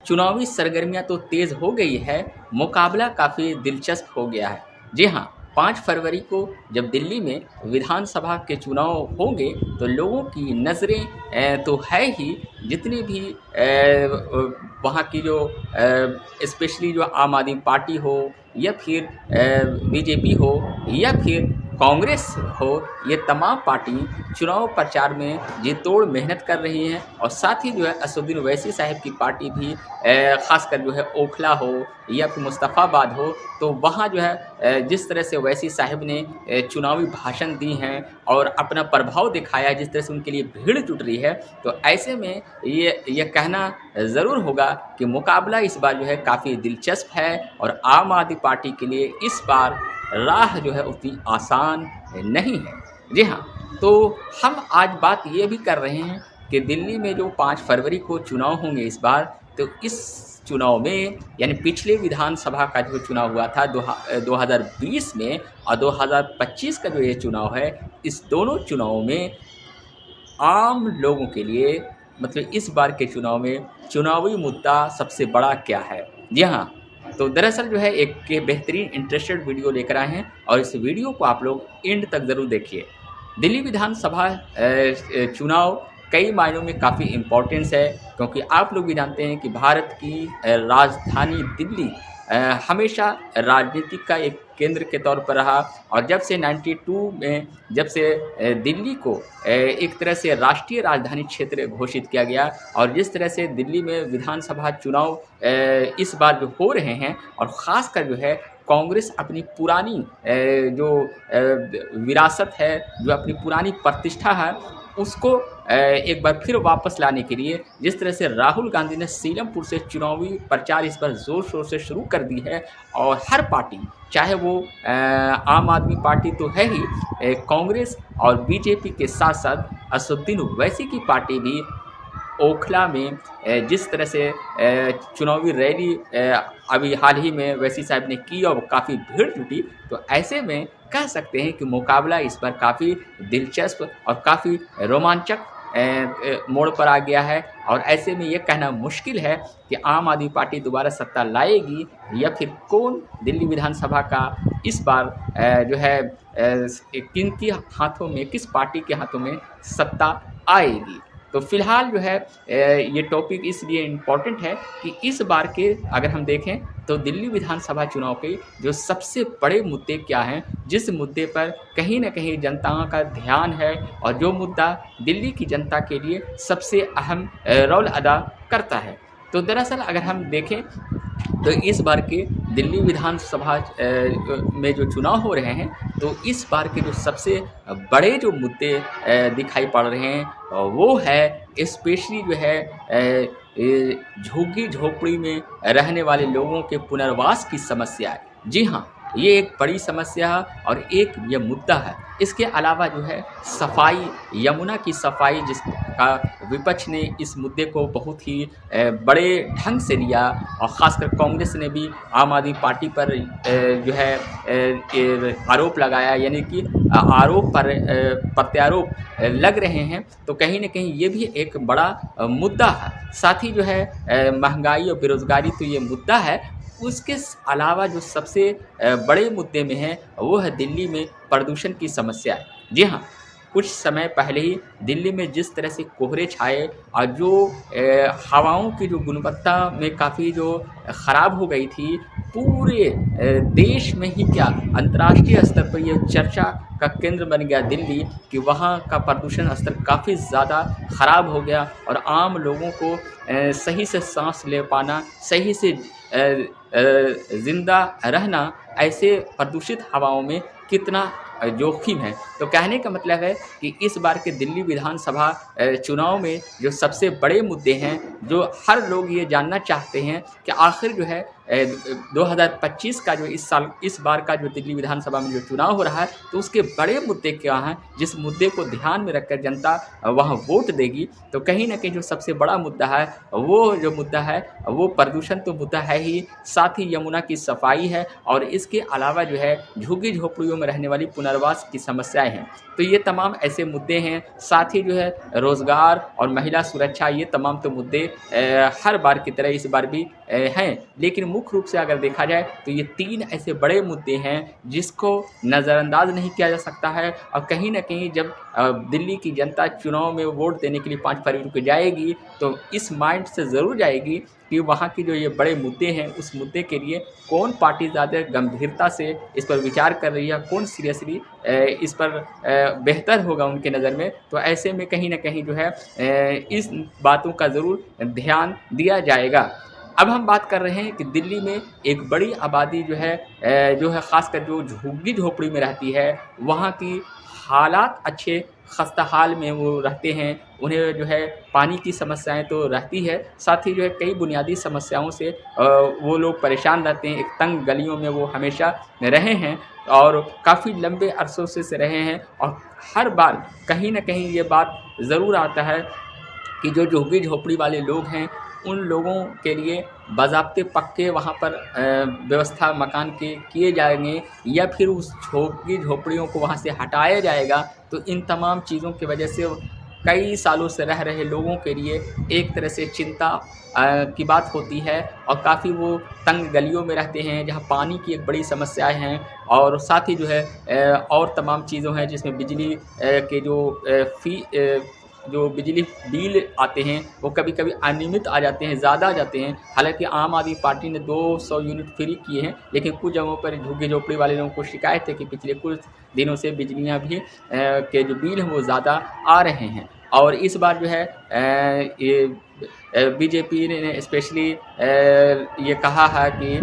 चुनावी सरगर्मियां तो तेज हो गई है, मुकाबला काफ़ी दिलचस्प हो गया है। जी हाँ, 5 फरवरी को जब दिल्ली में विधानसभा के चुनाव होंगे तो लोगों की नज़रें तो है ही, जितनी भी वहाँ की जो स्पेशली जो आम आदमी पार्टी हो या फिर बीजेपी हो या फिर कांग्रेस हो, ये तमाम पार्टी चुनाव प्रचार में जी तोड़ मेहनत कर रही हैं। और साथ ही जो है असदुद्दीन ओवैसी साहब की पार्टी भी ख़ासकर जो है ओखला हो या फिर मुस्तफ़ाबाद हो, तो वहाँ जो है जिस तरह से ओवैसी साहब ने चुनावी भाषण दी हैं और अपना प्रभाव दिखाया है, जिस तरह से उनके लिए भीड़ जुट रही है, तो ऐसे में ये कहना ज़रूर होगा कि मुकाबला इस बार जो है काफ़ी दिलचस्प है और आम आदमी पार्टी के लिए इस बार राह जो है उतनी आसान नहीं है। जी हाँ, तो हम आज बात ये भी कर रहे हैं कि दिल्ली में जो 5 फरवरी को चुनाव होंगे इस बार, तो इस चुनाव में यानी पिछले विधानसभा का जो चुनाव हुआ था 2020 में और 2025 का जो ये चुनाव है, इस दोनों चुनावों में आम लोगों के लिए मतलब इस बार के चुनाव में चुनावी मुद्दा सबसे बड़ा क्या है? जी हाँ, तो दरअसल जो है एक के बेहतरीन इंटरेस्टेड वीडियो लेकर आए हैं और इस वीडियो को आप लोग एंड तक ज़रूर देखिए। दिल्ली विधानसभा चुनाव कई मायनों में काफ़ी इम्पोर्टेंस है, क्योंकि आप लोग भी जानते हैं कि भारत की राजधानी दिल्ली हमेशा राजनीति का एक केंद्र के तौर पर रहा। और जब से 92 में जब से दिल्ली को एक तरह से राष्ट्रीय राजधानी क्षेत्र घोषित किया गया और जिस तरह से दिल्ली में विधानसभा चुनाव इस बार जो हो रहे हैं, और ख़ासकर जो है कांग्रेस अपनी पुरानी जो विरासत है, जो अपनी पुरानी प्रतिष्ठा है, उसको एक बार फिर वापस लाने के लिए जिस तरह से राहुल गांधी ने सीलमपुर से चुनावी प्रचार इस बार ज़ोर शोर से शुरू कर दी है। और हर पार्टी, चाहे वो आम आदमी पार्टी तो है ही, कांग्रेस और बीजेपी के साथ साथ असदुद्दीन ओवैसी की पार्टी भी ओखला में जिस तरह से चुनावी रैली अभी हाल ही में ओवैसी साहब ने की और काफ़ी भीड़ जुटी, तो ऐसे में कह सकते हैं कि मुकाबला इस बार काफ़ी दिलचस्प और काफ़ी रोमांचक मोड़ पर आ गया है। और ऐसे में ये कहना मुश्किल है कि आम आदमी पार्टी दोबारा सत्ता लाएगी या फिर कौन दिल्ली विधानसभा का इस बार जो है किन की हाथों में, किस पार्टी के हाथों में सत्ता आएगी। तो फिलहाल जो है ये टॉपिक इसलिए इम्पॉर्टेंट है कि इस बार के अगर हम देखें तो दिल्ली विधानसभा चुनाव के जो सबसे बड़े मुद्दे क्या हैं, जिस मुद्दे पर कहीं ना कहीं जनताओं का ध्यान है और जो मुद्दा दिल्ली की जनता के लिए सबसे अहम रोल अदा करता है। तो दरअसल अगर हम देखें तो इस बार के दिल्ली विधानसभा में जो चुनाव हो रहे हैं, तो इस बार के जो सबसे बड़े जो मुद्दे दिखाई पड़ रहे हैं वो है स्पेशली जो है झुग्गी झोपड़ी में रहने वाले लोगों के पुनर्वास की समस्या है। जी हाँ, ये एक बड़ी समस्या है और एक ये मुद्दा है। इसके अलावा जो है सफाई, यमुना की सफाई, जिसका विपक्ष ने इस मुद्दे को बहुत ही बड़े ढंग से लिया और ख़ासकर कांग्रेस ने भी आम आदमी पार्टी पर जो है आरोप लगाया, यानी कि आरोप पर प्रत्यारोप लग रहे हैं। तो कहीं ना कहीं ये भी एक बड़ा मुद्दा है। साथ ही जो है महंगाई और बेरोज़गारी तो ये मुद्दा है। उसके अलावा जो सबसे बड़े मुद्दे में है वो है दिल्ली में प्रदूषण की समस्या है। जी हाँ, कुछ समय पहले ही दिल्ली में जिस तरह से कोहरे छाए और जो हवाओं की जो गुणवत्ता में काफ़ी जो ख़राब हो गई थी, पूरे देश में ही क्या अंतर्राष्ट्रीय स्तर पर यह चर्चा का केंद्र बन गया दिल्ली, कि वहाँ का प्रदूषण स्तर काफ़ी ज़्यादा ख़राब हो गया और आम लोगों को सही से सांस ले पाना, सही से ज़िंदा रहना ऐसे प्रदूषित हवाओं में कितना जोखिम है। तो कहने का मतलब है कि इस बार के दिल्ली विधानसभा चुनाव में जो सबसे बड़े मुद्दे हैं, जो हर लोग ये जानना चाहते हैं कि आखिर जो है 2025 का जो इस बार का जो दिल्ली विधानसभा में जो चुनाव हो रहा है, तो उसके बड़े मुद्दे क्या हैं, जिस मुद्दे को ध्यान में रखकर जनता वहाँ वोट देगी। तो कहीं ना कहीं जो सबसे बड़ा मुद्दा है, वो जो मुद्दा है वो प्रदूषण तो मुद्दा है ही, साथ ही यमुना की सफाई है, और इसके अलावा जो है झुग्गी झोपड़ियों में रहने वाली पुनर्वास की समस्याएं हैं। तो ये तमाम ऐसे मुद्दे हैं। साथ ही जो है रोज़गार और महिला सुरक्षा, ये तमाम तो मुद्दे हर बार की तरह इस बार भी हैं। लेकिन मुख्य रूप से अगर देखा जाए तो ये 3 ऐसे बड़े मुद्दे हैं जिसको नज़रअंदाज नहीं किया जा सकता है। और कहीं ना कहीं जब दिल्ली की जनता चुनाव में वोट देने के लिए 5 फरवरी को जाएगी, तो इस माइंड से ज़रूर जाएगी कि वहाँ की जो ये बड़े मुद्दे हैं, उस मुद्दे के लिए कौन पार्टी ज़्यादा गंभीरता से इस पर विचार कर रही है, कौन सीरियसली इस पर बेहतर होगा उनके नज़र में। तो ऐसे में कहीं ना कहीं जो है इस बातों का ज़रूर ध्यान दिया जाएगा। अब हम बात कर रहे हैं कि दिल्ली में एक बड़ी आबादी जो है ख़ासकर जो झुग्गी झोपड़ी में रहती है, वहाँ की हालात अच्छे खस्ता हाल में वो रहते हैं। उन्हें जो है पानी की समस्याएं तो रहती है, साथ ही जो है कई बुनियादी समस्याओं से वो लोग परेशान रहते हैं। एक तंग गलियों में वो हमेशा रहे हैं और काफ़ी लंबे अरसों से रहे हैं। और हर बार कहीं ना कहीं ये बात ज़रूर आता है कि जो झुग्गी झोपड़ी वाले लोग हैं, उन लोगों के लिए बाज़ाब्ते पक्के वहाँ पर व्यवस्था मकान के किए जाएंगे, या फिर उस झुग्गी झोपड़ियों को वहाँ से हटाया जाएगा। तो इन तमाम चीज़ों की वजह से कई सालों से रह रहे लोगों के लिए एक तरह से चिंता की बात होती है। और काफ़ी वो तंग गलियों में रहते हैं जहाँ पानी की एक बड़ी समस्याएं हैं, और साथ ही जो है और तमाम चीज़ों हैं जिसमें बिजली के जो बिजली बिल आते हैं वो कभी कभी अनियमित आ जाते हैं, ज़्यादा आ जाते हैं। हालांकि आम आदमी पार्टी ने 200 यूनिट फ्री किए हैं, लेकिन कुछ जगहों पर झुग्गी झोपड़ी वाले लोगों को शिकायत है कि पिछले कुछ दिनों से बिजलियां भी के जो बिल हैं वो ज़्यादा आ रहे हैं। और इस बार जो है ये बीजेपी ने स्पेशली ये कहा है कि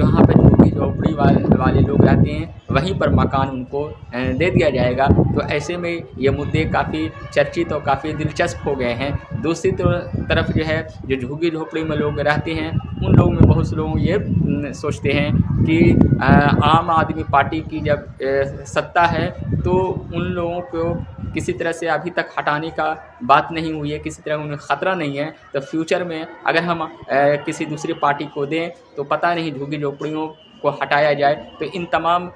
यहाँ पर झुग्गी झोपड़ी वाले लोग रहते हैं वहीं पर मकान उनको दे दिया जाएगा। तो ऐसे में ये मुद्दे काफ़ी चर्चित और काफ़ी दिलचस्प हो गए हैं। दूसरी तरफ जो है जो झुग्गी झोपड़ी में लोग रहते हैं, उन लोगों में बहुत से लोग ये सोचते हैं कि आम आदमी पार्टी की जब सत्ता है, तो उन लोगों को किसी तरह से अभी तक हटाने का बात नहीं हुई है, किसी तरह उन्हें ख़तरा नहीं है। तो फ्यूचर में अगर हम किसी दूसरी पार्टी को दें तो पता नहीं झुग्गी झोपड़ियों को हटाया जाए तो इन तमाम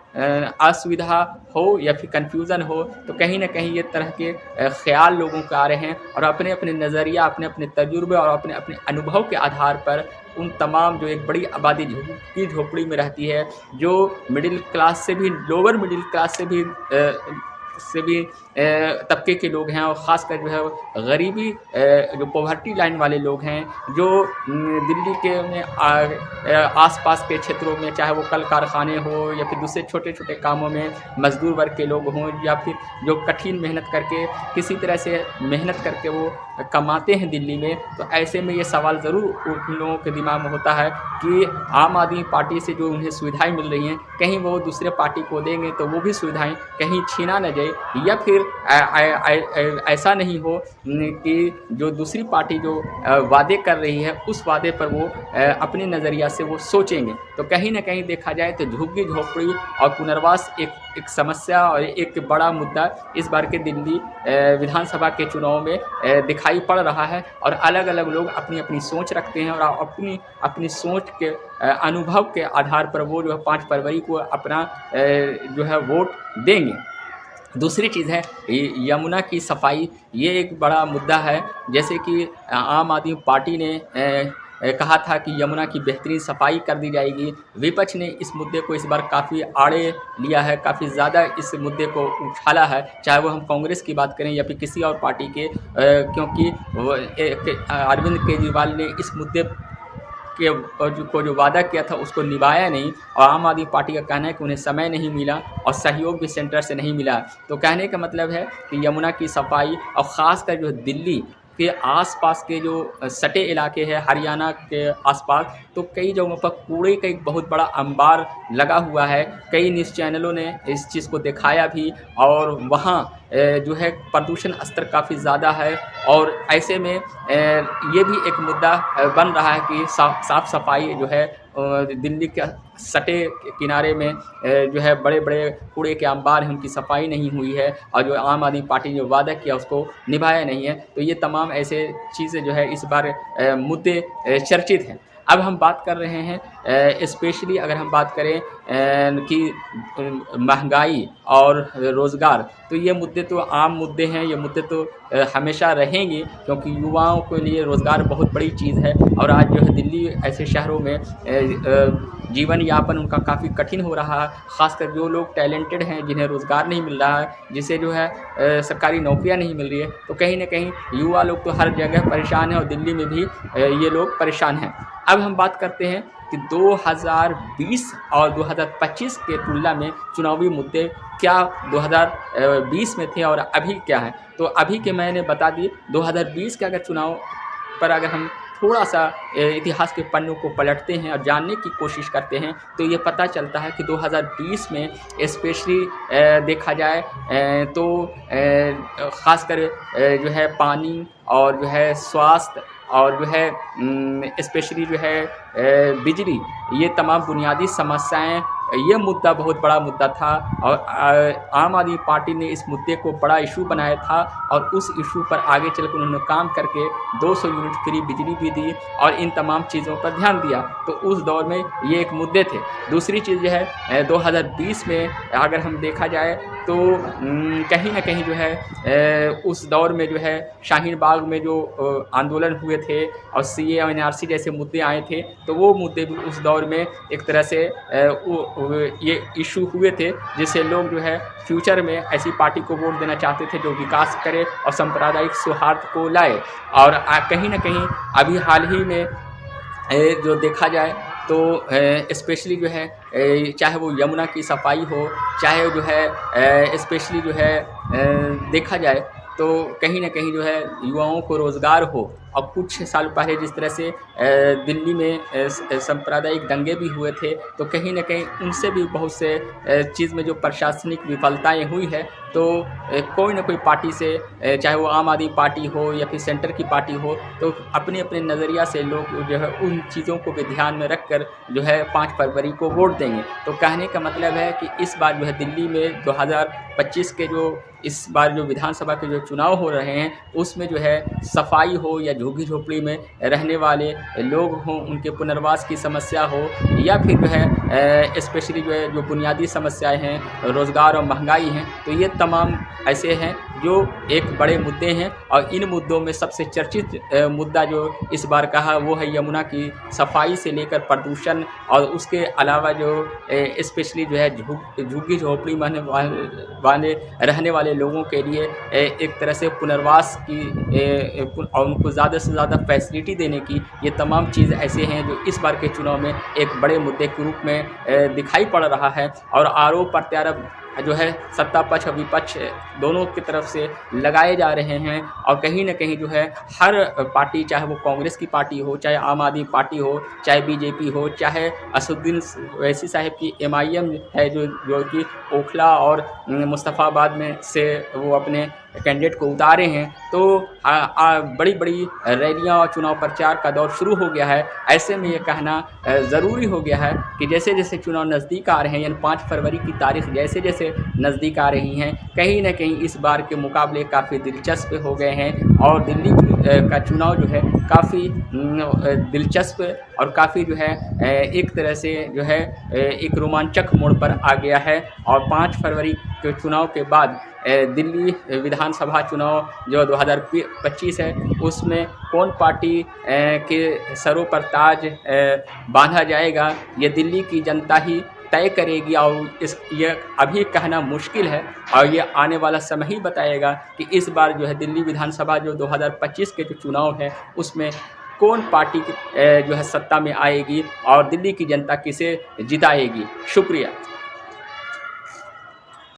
असुविधा हो या फिर कन्फ्यूज़न हो, तो कहीं ना कहीं ये तरह के ख्याल लोगों को आ रहे हैं। और अपने अपने नज़रिया, अपने अपने तजुर्बे और अपने अपने अनुभव के आधार पर उन तमाम जो एक बड़ी आबादी झुग्गी झोपड़ी में रहती है, जो मिडिल क्लास से भी, लोअर मिडिल क्लास से भी तबके के लोग हैं, और ख़ासकर जो है गरीबी जो पॉवर्टी लाइन वाले लोग हैं, जो दिल्ली के में आसपास के क्षेत्रों में, चाहे वो कल कारखाने हो या फिर दूसरे छोटे छोटे कामों में मज़दूर वर्ग के लोग हों, या फिर जो कठिन मेहनत करके किसी तरह से मेहनत करके वो कमाते हैं दिल्ली में। तो ऐसे में ये सवाल ज़रूर उन लोगों के दिमाग में होता है कि आम आदमी पार्टी से जो उन्हें सुविधाएं मिल रही हैं, कहीं वो दूसरे पार्टी को देंगे तो वो भी सुविधाएं कहीं छीना न जाए, या फिर ऐसा नहीं हो कि जो दूसरी पार्टी जो वादे कर रही है उस वादे पर वो अपने नज़रिया से वो सोचेंगे। तो कहीं ना कहीं देखा जाए तो झुग्गी झोपड़ी और पुनर्वास एक समस्या और एक बड़ा मुद्दा इस बार के दिल्ली विधानसभा के चुनाव में दिखाई पड़ रहा है। और अलग अलग लोग अपनी अपनी सोच रखते हैं, और अपनी सोच के अनुभव के आधार पर वो जो है 5 फरवरी को अपना जो है वोट देंगे। दूसरी चीज़ है यमुना की सफाई, ये एक बड़ा मुद्दा है। जैसे कि आम आदमी पार्टी ने कहा था कि यमुना की बेहतरीन सफाई कर दी जाएगी। विपक्ष ने इस मुद्दे को इस बार काफ़ी आड़े लिया है, काफ़ी ज़्यादा इस मुद्दे को उछाला है, चाहे वो हम कांग्रेस की बात करें या फिर किसी और पार्टी के, क्योंकि अरविंद केजरीवाल ने इस मुद्दे को जो वादा किया था उसको निभाया नहीं। और आम आदमी पार्टी का कहना है कि उन्हें समय नहीं मिला और सहयोग भी सेंटर से नहीं मिला। तो कहने का मतलब है कि यमुना की सफाई, और ख़ासकर जो दिल्ली के आसपास के जो सटे इलाके हैं हरियाणा के आसपास, तो कई जगहों पर कूड़े का एक बहुत बड़ा अंबार लगा हुआ है। कई न्यूज़ चैनलों ने इस चीज़ को दिखाया भी, और वहाँ जो है प्रदूषण स्तर काफ़ी ज़्यादा है और ऐसे में ये भी एक मुद्दा बन रहा है कि साफ़ सफाई जो है दिल्ली के सटे किनारे में जो है बड़े बड़े कूड़े के अंबार हैं, उनकी सफाई नहीं हुई है और जो आम आदमी पार्टी ने वादा किया उसको निभाया नहीं है। तो ये तमाम ऐसे चीज़ें जो है इस बार मुद्दे चर्चित हैं। अब हम बात कर रहे हैं स्पेशली अगर हम बात करें कि महंगाई और रोज़गार, तो ये मुद्दे तो आम मुद्दे हैं, ये मुद्दे तो हमेशा रहेंगे क्योंकि युवाओं के लिए रोज़गार बहुत बड़ी चीज़ है। और आज जो है दिल्ली ऐसे शहरों में जीवन यापन उनका काफ़ी कठिन हो रहा है, ख़ासकर जो लोग टैलेंटेड हैं जिन्हें रोज़गार नहीं मिल रहा है, जिसे जो है सरकारी नौकरियां नहीं मिल रही है, तो कहीं ना कहीं युवा लोग तो हर जगह परेशान हैं और दिल्ली में भी ये लोग परेशान हैं। अब हम बात करते हैं कि 2020 और 2025 के तुलना में चुनावी मुद्दे क्या 2020 में थे और अभी क्या हैं। तो अभी के मैंने बता दिए। 2020 के अगर चुनाव पर अगर हम थोड़ा सा इतिहास के पन्नों को पलटते हैं और जानने की कोशिश करते हैं तो ये पता चलता है कि 2020 में स्पेशली देखा जाए तो ख़ासकर जो है पानी और जो है स्वास्थ्य और जो है स्पेशली जो है बिजली, ये तमाम बुनियादी समस्याएं, ये मुद्दा बहुत बड़ा मुद्दा था और आम आदमी पार्टी ने इस मुद्दे को बड़ा इशू बनाया था और उस इशू पर आगे चलकर उन्होंने काम करके 200 यूनिट फ्री बिजली भी दी और इन तमाम चीज़ों पर ध्यान दिया। तो उस दौर में ये एक मुद्दे थे। दूसरी चीज़ जो है 2020 में अगर हम देखा जाए तो कहीं ना कहीं जो है उस दौर में जो है शाहीन बाग में जो आंदोलन हुए थे और CA और NRC जैसे मुद्दे आए थे, तो वो मुद्दे भी उस दौर में एक तरह से ये इशू हुए थे जिससे लोग जो है फ्यूचर में ऐसी पार्टी को वोट देना चाहते थे जो विकास करे और सांप्रदायिक सौहार्द को लाए। और कहीं ना कहीं अभी हाल ही में जो देखा जाए तो स्पेशली जो है चाहे वो यमुना की सफाई हो, चाहे जो है स्पेशली जो है देखा जाए तो कहीं ना कहीं जो है युवाओं को रोज़गार हो। और कुछ साल पहले जिस तरह से दिल्ली में सांप्रदायिक दंगे भी हुए थे, तो कहीं ना कहीं उनसे भी बहुत से चीज़ में जो प्रशासनिक विफलताएं हुई है, तो कोई ना कोई पार्टी से चाहे वो आम आदमी पार्टी हो या फिर सेंटर की पार्टी हो, तो अपने अपने नज़रिया से लोग जो है उन चीज़ों को भी ध्यान में रख कर जो है 5 फरवरी को वोट देंगे। तो कहने का मतलब है कि इस बार जो है दिल्ली में 2025 के जो इस बार जो विधानसभा के जो चुनाव हो रहे हैं उसमें जो है सफाई हो या झुग्गी झोपड़ी में रहने वाले लोग हों, उनके पुनर्वास की समस्या हो, या फिर जो है स्पेशली जो है जो बुनियादी समस्याएं हैं, रोज़गार और महंगाई हैं, तो ये तमाम ऐसे हैं जो एक बड़े मुद्दे हैं। और इन मुद्दों में सबसे चर्चित मुद्दा जो इस बार का है वो है यमुना की सफाई से लेकर प्रदूषण और उसके अलावा जो स्पेशली जो है झुग्गी झोपड़ी में वाले रहने वाले लोगों के लिए एक तरह से पुनर्वास की और उनको ज़्यादा से ज़्यादा फैसिलिटी देने की, ये तमाम चीज़ ऐसे हैं जो इस बार के चुनाव में एक बड़े मुद्दे के रूप में दिखाई पड़ रहा है। और आरोप प्रत्यारोप जो है सत्ता पक्ष और विपक्ष दोनों की तरफ से लगाए जा रहे हैं। और कहीं ना कहीं जो है हर पार्टी, चाहे वो कांग्रेस की पार्टी हो, चाहे आम आदमी पार्टी हो, चाहे बीजेपी हो, चाहे असदुद्दीन ओवैसी साहब की MIM है जो कि ओखला और मुस्तफ़ाबाद में से वो अपने कैंडिडेट को उतारे हैं, तो बड़ी बड़ी रैलियां और चुनाव प्रचार का दौर शुरू हो गया है। ऐसे में ये कहना ज़रूरी हो गया है कि जैसे जैसे चुनाव नज़दीक आ रहे हैं, यानी 5 फरवरी की तारीख जैसे जैसे नज़दीक आ रही हैं, कहीं ना कहीं इस बार के मुकाबले काफ़ी दिलचस्प हो गए हैं। और दिल्ली का चुनाव जो है काफ़ी दिलचस्प और काफ़ी जो है एक तरह से जो है एक रोमांचक मोड़ पर आ गया है। और 5 फरवरी के चुनाव के बाद दिल्ली विधानसभा चुनाव जो 2025 है, उसमें कौन पार्टी के सरों पर ताज बांधा जाएगा, ये दिल्ली की जनता ही तय करेगी। और ये अभी कहना मुश्किल है और ये आने वाला समय ही बताएगा कि इस बार जो है दिल्ली विधानसभा जो 2025 के जो चुनाव है उसमें कौन पार्टी जो है सत्ता में आएगी और दिल्ली की जनता किसे जिताएगी। शुक्रिया।